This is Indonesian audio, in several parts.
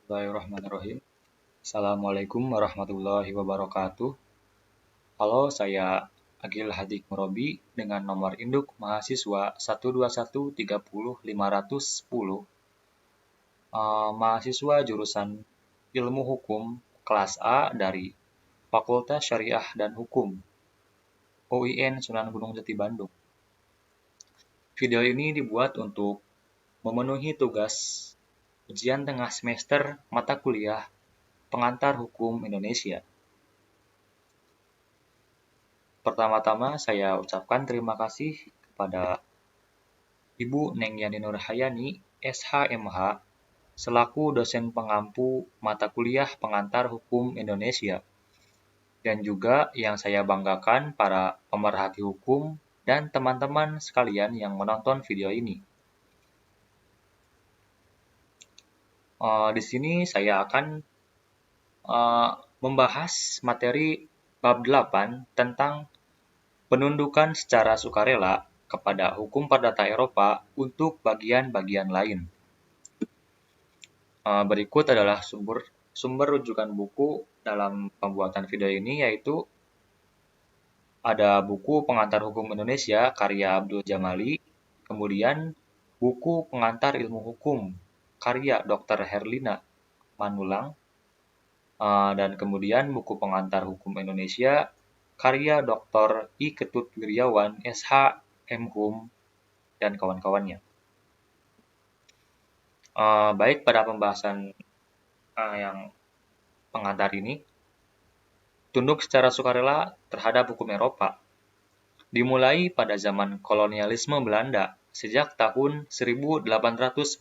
Bismillahirrahmanirrahim. Assalamualaikum warahmatullahi wabarakatuh. Halo, saya Agil Hadik Murobi dengan nomor induk mahasiswa 121300510. Mahasiswa jurusan Ilmu Hukum kelas A dari Fakultas Syariah dan Hukum UIN Sunan Gunung Jati Bandung. Video ini dibuat untuk memenuhi tugas ujian tengah semester mata kuliah Pengantar Hukum Indonesia. Pertama-tama saya ucapkan terima kasih kepada Ibu Neng Yani Nurhayani, SHMH, selaku dosen pengampu mata kuliah Pengantar Hukum Indonesia, dan juga yang saya banggakan para pemerhati hukum dan teman-teman sekalian yang menonton video ini. Di sini saya akan membahas materi bab 8 tentang penundukan secara sukarela kepada hukum perdata Eropa untuk bagian-bagian lain. Berikut adalah sumber rujukan buku dalam pembuatan video ini, yaitu ada buku Pengantar Hukum Indonesia karya Abdul Jamali, kemudian buku Pengantar Ilmu Hukum karya Dr. Herlina Manulang, dan kemudian buku Pengantar Hukum Indonesia karya Dr. I. Ketut Wiryawan, SH, M.Hum, dan kawan-kawannya. Baik, pada pembahasan yang pengantar ini, tunduk secara sukarela terhadap hukum Eropa. Dimulai pada zaman kolonialisme Belanda, sejak tahun 1848,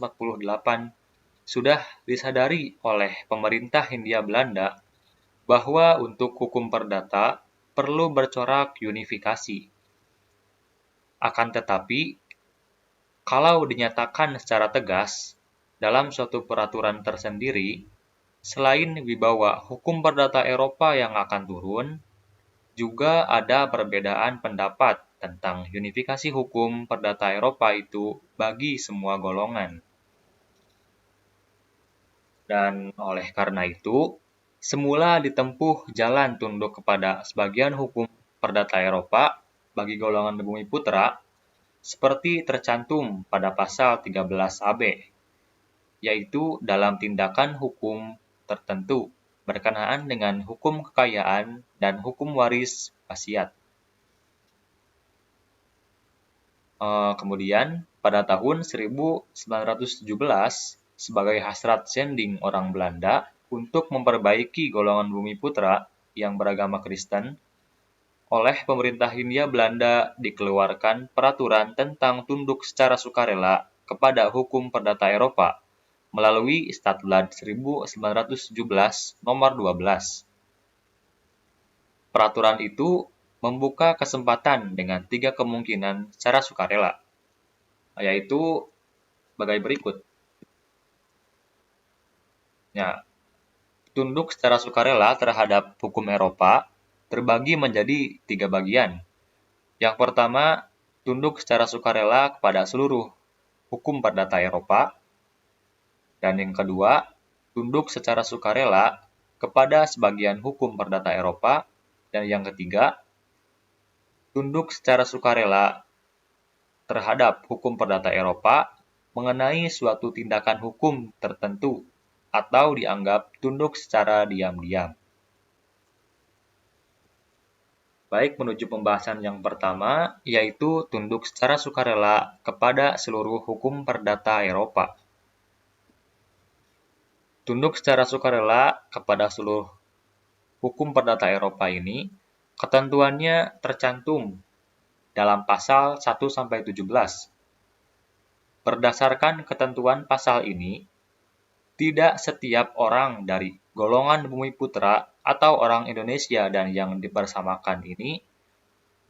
sudah disadari oleh pemerintah Hindia Belanda bahwa untuk hukum perdata perlu bercorak unifikasi. Akan tetapi, kalau dinyatakan secara tegas dalam suatu peraturan tersendiri, selain wibawa hukum perdata Eropa yang akan turun, juga ada perbedaan pendapat tentang unifikasi hukum perdata Eropa itu bagi semua golongan. Dan oleh karena itu, semula ditempuh jalan tunduk kepada sebagian hukum perdata Eropa bagi golongan bumi putra, seperti tercantum pada pasal 13 AB, yaitu dalam tindakan hukum tertentu berkenaan dengan hukum kekayaan dan hukum waris wasiat. Kemudian, pada tahun 1917, sebagai hasrat sending orang Belanda untuk memperbaiki golongan bumi putra yang beragama Kristen, oleh pemerintah Hindia Belanda dikeluarkan peraturan tentang tunduk secara sukarela kepada hukum perdata Eropa melalui Statblad 1917 nomor 12. Peraturan itu membuka kesempatan dengan 3 kemungkinan secara sukarela, yaitu sebagai berikut. Tunduk secara sukarela terhadap hukum Eropa terbagi menjadi 3 bagian. Yang pertama, tunduk secara sukarela kepada seluruh hukum perdata Eropa. Dan yang kedua, tunduk secara sukarela kepada sebagian hukum perdata Eropa. Dan yang ketiga, tunduk secara sukarela terhadap hukum perdata Eropa mengenai suatu tindakan hukum tertentu atau dianggap tunduk secara diam-diam. Baik, menuju pembahasan yang pertama, yaitu tunduk secara sukarela kepada seluruh hukum perdata Eropa. Tunduk secara sukarela kepada seluruh hukum perdata Eropa ini, ketentuannya tercantum dalam pasal 1-17. Berdasarkan ketentuan pasal ini, tidak setiap orang dari golongan bumi putra atau orang Indonesia dan yang dipersamakan ini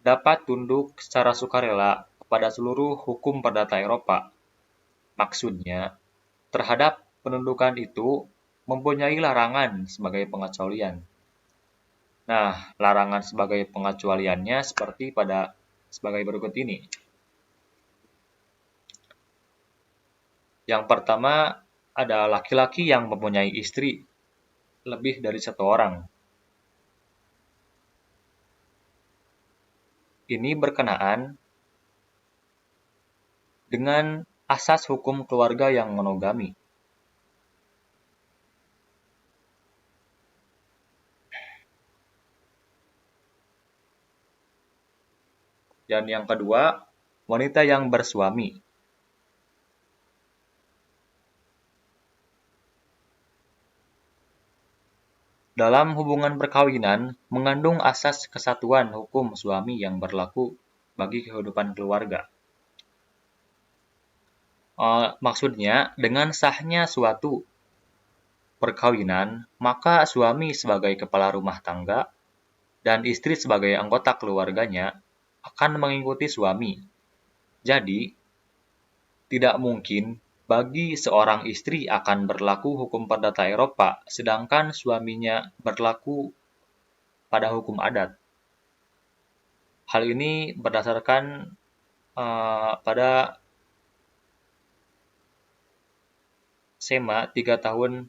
dapat tunduk secara sukarela kepada seluruh hukum perdata Eropa. Maksudnya, terhadap penundukan itu mempunyai larangan sebagai pengecualian. Nah, larangan sebagai pengecualiannya sebagai berikut ini. Yang pertama, ada laki-laki yang mempunyai istri lebih dari satu orang. Ini berkenaan dengan asas hukum keluarga yang monogami. Dan yang kedua, wanita yang bersuami. Dalam hubungan perkawinan, mengandung asas kesatuan hukum suami yang berlaku bagi kehidupan keluarga. Maksudnya, dengan sahnya suatu perkawinan, maka suami sebagai kepala rumah tangga dan istri sebagai anggota keluarganya akan mengikuti suami. Jadi, tidak mungkin bagi seorang istri akan berlaku hukum perdata Eropa, sedangkan suaminya berlaku pada hukum adat. Hal ini berdasarkan pada SEMA 3 tahun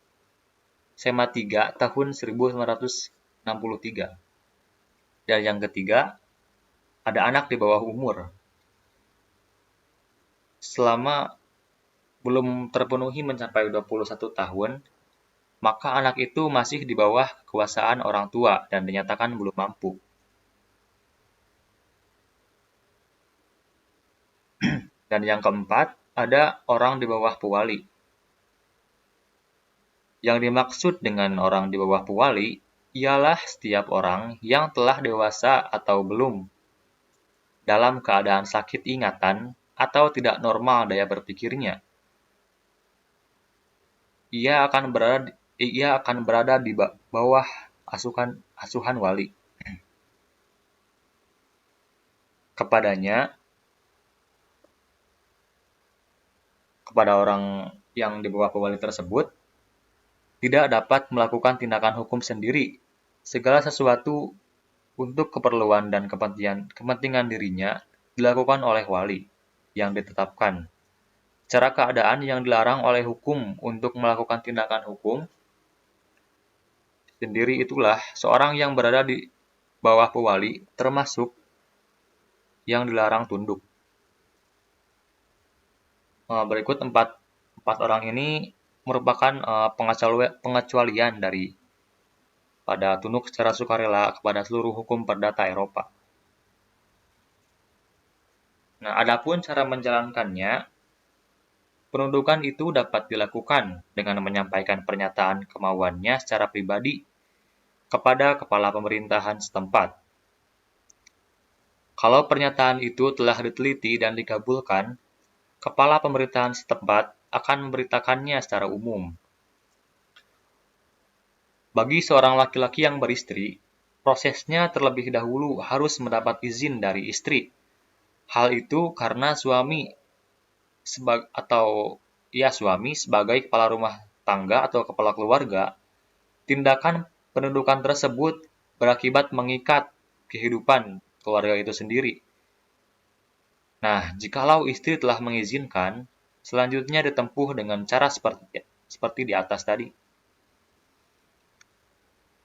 1963. Dan yang ketiga, ada anak di bawah umur. Selama belum terpenuhi mencapai 21 tahun, maka anak itu masih di bawah kekuasaan orang tua dan dinyatakan belum mampu. Dan yang keempat, ada orang di bawah pewali. Yang dimaksud dengan orang di bawah pewali ialah setiap orang yang telah dewasa atau belum dalam keadaan sakit ingatan atau tidak normal daya berpikirnya. Ia akan berada di bawah asuhan wali. Kepada orang yang di bawah pewali tersebut, tidak dapat melakukan tindakan hukum sendiri. Segala sesuatu untuk keperluan dan kepentingan dirinya dilakukan oleh wali yang ditetapkan. Cara keadaan yang dilarang oleh hukum untuk melakukan tindakan hukum sendiri itulah seorang yang berada di bawah pewali, termasuk yang dilarang tunduk. Berikut empat orang ini merupakan pengecualian dari pada tunduk secara sukarela kepada seluruh hukum perdata Eropa. Nah, adapun cara menjalankannya, penundukan itu dapat dilakukan dengan menyampaikan pernyataan kemauannya secara pribadi kepada kepala pemerintahan setempat. Kalau pernyataan itu telah diteliti dan dikabulkan, kepala pemerintahan setempat akan memberitakannya secara umum. Bagi seorang laki-laki yang beristri, prosesnya terlebih dahulu harus mendapat izin dari istri. Hal itu karena suami sebagai kepala rumah tangga atau kepala keluarga, tindakan pendudukan tersebut berakibat mengikat kehidupan keluarga itu sendiri. Nah, jikalau istri telah mengizinkan, selanjutnya ditempuh dengan cara seperti di atas tadi.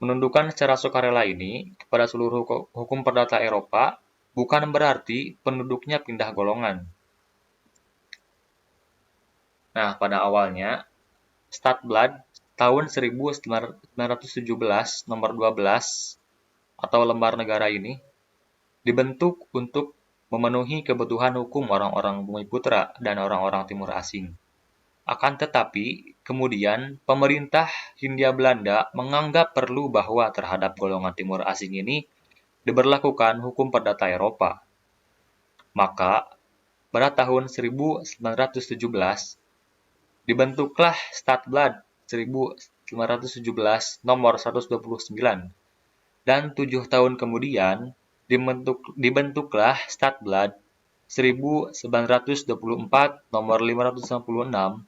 Menundukkan secara sukarela ini kepada seluruh hukum perdata Eropa bukan berarti penduduknya pindah golongan. Nah, pada awalnya, Stadblad tahun 1917 nomor 12 atau lembar negara ini dibentuk untuk memenuhi kebutuhan hukum orang-orang Bumiputra dan orang-orang Timur Asing. Akan tetapi, kemudian pemerintah Hindia Belanda menganggap perlu bahwa terhadap golongan Timur Asing ini diberlakukan hukum perdata Eropa. Maka, pada tahun 1917, dibentuklah Stadblad 1917 nomor 129, dan 7 tahun kemudian dibentuklah Stadblad 1924 nomor 596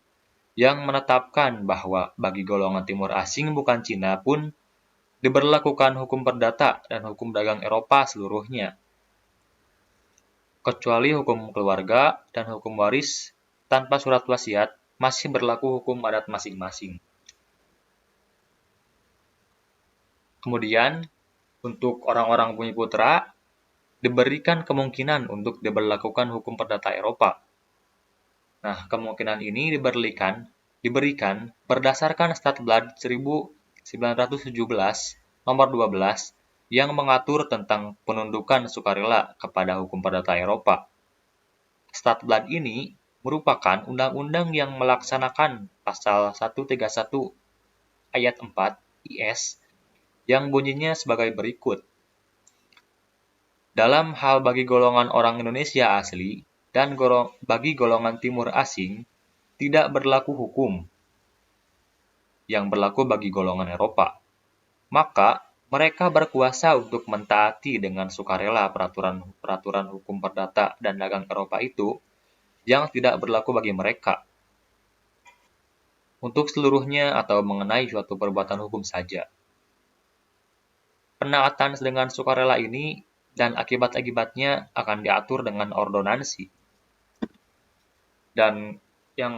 yang menetapkan bahwa bagi golongan Timur Asing bukan Cina pun diberlakukan hukum perdata dan hukum dagang Eropa seluruhnya, kecuali hukum keluarga dan hukum waris tanpa surat wasiat masih berlaku hukum adat masing-masing. Kemudian, untuk orang-orang Bumiputra, diberikan kemungkinan untuk diberlakukan hukum perdata Eropa. Nah, kemungkinan ini diberikan berdasarkan Statblad 1917 nomor 12 yang mengatur tentang penundukan sukarela kepada hukum perdata Eropa. Statblad ini merupakan undang-undang yang melaksanakan pasal 131 ayat 4 IS yang bunyinya sebagai berikut. Dalam hal bagi golongan orang Indonesia asli dan bagi golongan timur asing, tidak berlaku hukum yang berlaku bagi golongan Eropa. Maka, mereka berkuasa untuk mentaati dengan sukarela peraturan hukum perdata dan dagang Eropa itu yang tidak berlaku bagi mereka. Untuk seluruhnya atau mengenai suatu perbuatan hukum saja. Penaatan dengan sukarela ini dan akibat-akibatnya akan diatur dengan ordonansi. Dan yang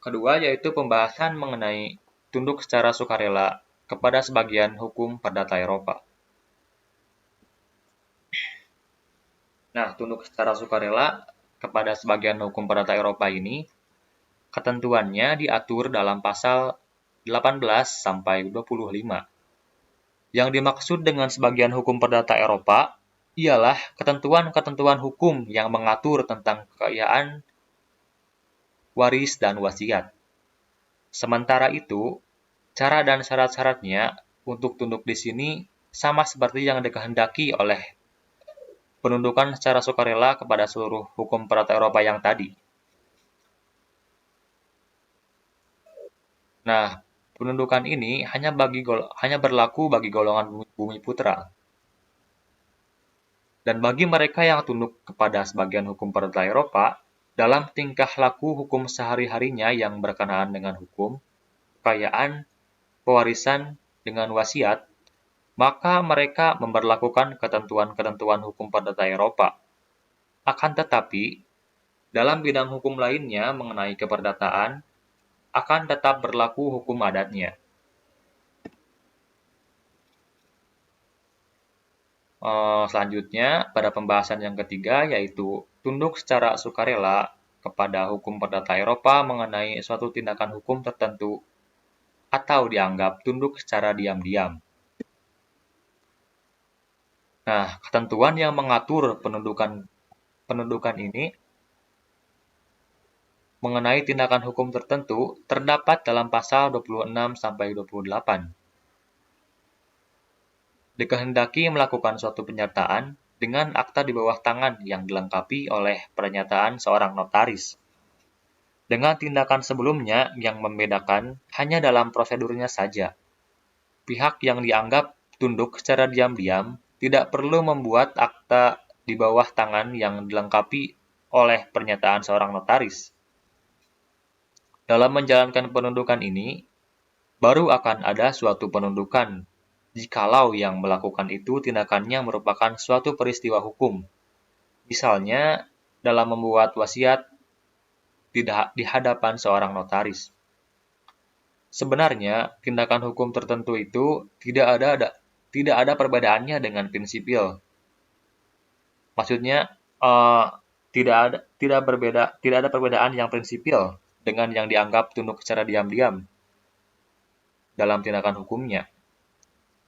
kedua yaitu pembahasan mengenai tunduk secara sukarela kepada sebagian hukum perdata Eropa. Nah, tunduk secara sukarela kepada sebagian hukum perdata Eropa ini, ketentuannya diatur dalam pasal 18 sampai 25. Yang dimaksud dengan sebagian hukum perdata Eropa ialah ketentuan-ketentuan hukum yang mengatur tentang kekayaan, waris, dan wasiat. Sementara itu, cara dan syarat-syaratnya untuk tunduk di sini sama seperti yang dikehendaki oleh penundukan secara sukarela kepada seluruh hukum perdata Eropa yang tadi. Nah, penundukan ini hanya berlaku bagi golongan Bumiputra. Dan bagi mereka yang tunduk kepada sebagian hukum perdata Eropa, dalam tingkah laku hukum sehari-harinya yang berkenaan dengan hukum, kekayaan, pewarisan, dengan wasiat, maka mereka memberlakukan ketentuan-ketentuan hukum perdata Eropa. Akan tetapi, dalam bidang hukum lainnya mengenai keperdataan, akan tetap berlaku hukum adatnya. Selanjutnya, pada pembahasan yang ketiga, yaitu tunduk secara sukarela kepada hukum perdata Eropa mengenai suatu tindakan hukum tertentu atau dianggap tunduk secara diam-diam. Nah, ketentuan yang mengatur penundukan ini mengenai tindakan hukum tertentu terdapat dalam pasal 26 sampai 28. Dikehendaki melakukan suatu penyertaan dengan akta di bawah tangan yang dilengkapi oleh pernyataan seorang notaris. Dengan tindakan sebelumnya yang membedakan hanya dalam prosedurnya saja. Pihak yang dianggap tunduk secara diam-diam tidak perlu membuat akta di bawah tangan yang dilengkapi oleh pernyataan seorang notaris. Dalam menjalankan penundukan ini, baru akan ada suatu penundukan jikalau yang melakukan itu tindakannya merupakan suatu peristiwa hukum. Misalnya, dalam membuat wasiat di hadapan seorang notaris. Sebenarnya, tindakan hukum tertentu itu tidak ada perbedaannya dengan prinsipil. Maksudnya, tidak ada perbedaan yang prinsipil dengan yang dianggap tunduk secara diam-diam dalam tindakan hukumnya.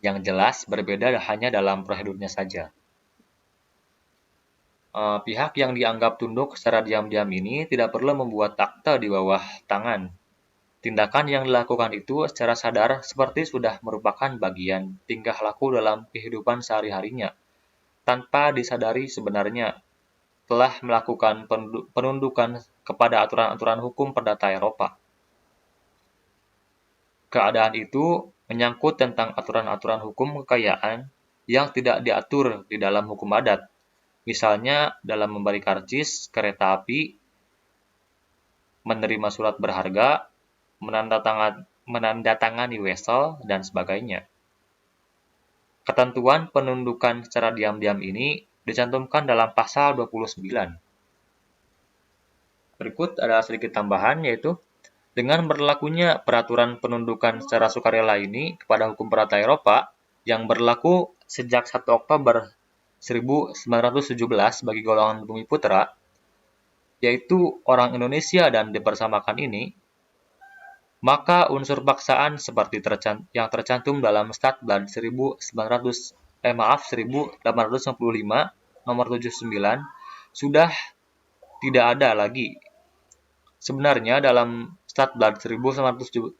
Yang jelas berbeda hanya dalam prosedurnya saja. Pihak yang dianggap tunduk secara diam-diam ini tidak perlu membuat akta di bawah tangan. Tindakan yang dilakukan itu secara sadar seperti sudah merupakan bagian tingkah laku dalam kehidupan sehari-harinya, tanpa disadari sebenarnya telah melakukan penundukan kepada aturan-aturan hukum perdata Eropa. Keadaan itu menyangkut tentang aturan-aturan hukum kekayaan yang tidak diatur di dalam hukum adat, misalnya dalam memberi karcis, kereta api, menerima surat berharga, menandatangani wesel, dan sebagainya. Ketentuan penundukan secara diam-diam ini dicantumkan dalam pasal 29. Berikut ada sedikit tambahan, yaitu Dengan berlakunya peraturan penundukan secara sukarela ini kepada hukum perdata Eropa yang berlaku sejak 1 Oktober 1917 bagi golongan bumi putra, yaitu orang Indonesia dan dipersamakan ini, maka unsur paksaan seperti yang tercantum dalam Statblad 1895 nomor 79 sudah tidak ada lagi. Sebenarnya dalam Statblad 1917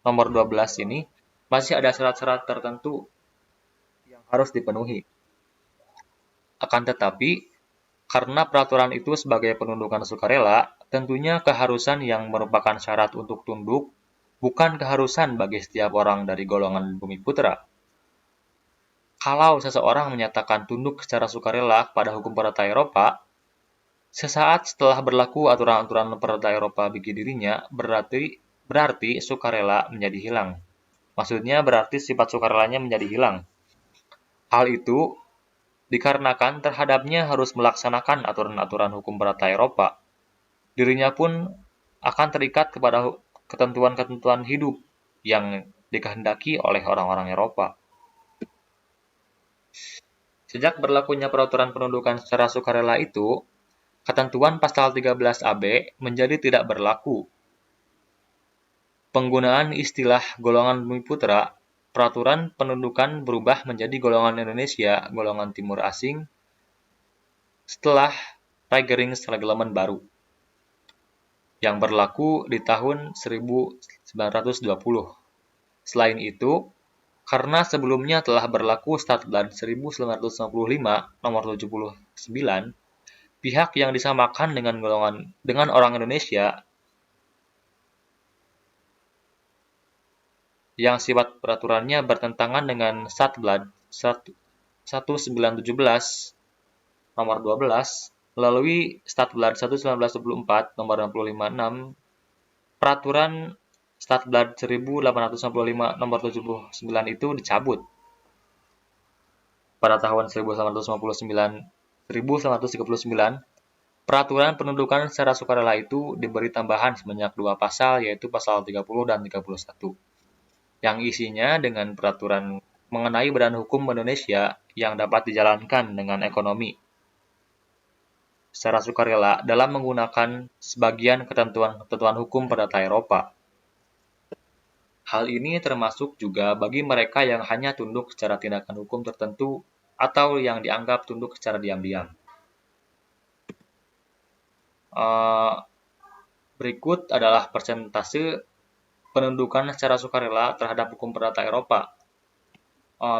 nomor 12 ini masih ada syarat-syarat tertentu yang harus dipenuhi. Akan tetapi, karena peraturan itu sebagai penundukan sukarela, tentunya keharusan yang merupakan syarat untuk tunduk bukan keharusan bagi setiap orang dari golongan bumi putra. Kalau seseorang menyatakan tunduk secara sukarela pada hukum perdata Eropa, sesaat setelah berlaku aturan-aturan perdata Eropa bagi dirinya, berarti sukarela menjadi hilang. Maksudnya berarti sifat sukarelanya menjadi hilang. Hal itu dikarenakan terhadapnya harus melaksanakan aturan-aturan hukum perdata Eropa. Dirinya pun akan terikat kepada ketentuan-ketentuan hidup yang dikehendaki oleh orang-orang Eropa. Sejak berlakunya peraturan penundukan secara sukarela itu, ketentuan pasal 13 AB menjadi tidak berlaku. Penggunaan istilah golongan bumi putra, peraturan penundukan berubah menjadi golongan Indonesia, golongan timur asing, setelah Reigerings Reglement baru yang berlaku di tahun 1920. Selain itu, karena sebelumnya telah berlaku Statblad 1995 nomor 79, pihak yang disamakan dengan orang Indonesia yang sifat peraturannya bertentangan dengan Statblad 1917 nomor 12 melalui Statblad 1924 nomor 65/6, peraturan Statblad 1895 nomor 79 itu dicabut. Pada tahun 1939, peraturan penundukan secara sukarela itu diberi tambahan sebanyak 2 pasal, yaitu pasal 30 dan 31, yang isinya dengan peraturan mengenai badan hukum Indonesia yang dapat dijalankan dengan ekonomi secara sukarela dalam menggunakan sebagian ketentuan-ketentuan hukum perdata Eropa. Hal ini termasuk juga bagi mereka yang hanya tunduk secara tindakan hukum tertentu atau yang dianggap tunduk secara diam-diam. Berikut adalah persentase penundukan secara sukarela terhadap hukum perdata Eropa.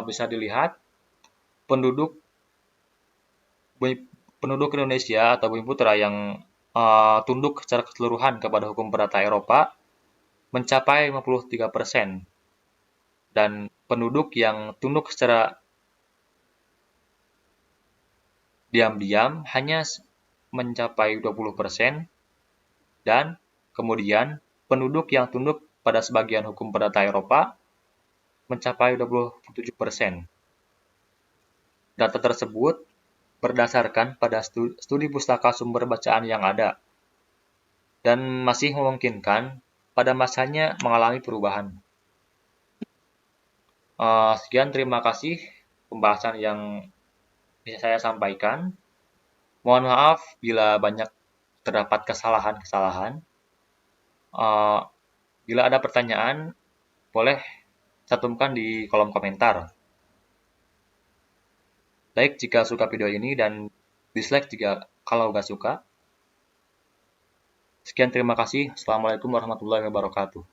Bisa dilihat, penduduk Indonesia atau bumi putra yang tunduk secara keseluruhan kepada hukum perdata Eropa mencapai 53%, dan penduduk yang tunduk secara diam-diam hanya mencapai 20%, dan kemudian penduduk yang tunduk pada sebagian hukum perdata Eropa mencapai 27%. Data tersebut berdasarkan pada studi pustaka sumber bacaan yang ada, dan masih memungkinkan pada masanya mengalami perubahan. Sekian, terima kasih pembahasan yang bisa saya sampaikan. Mohon maaf bila banyak terdapat kesalahan-kesalahan. Bila ada pertanyaan, boleh cantumkan di kolom komentar. Like jika suka video ini dan dislike jika kalau nggak suka. Sekian, terima kasih. Assalamualaikum warahmatullahi wabarakatuh.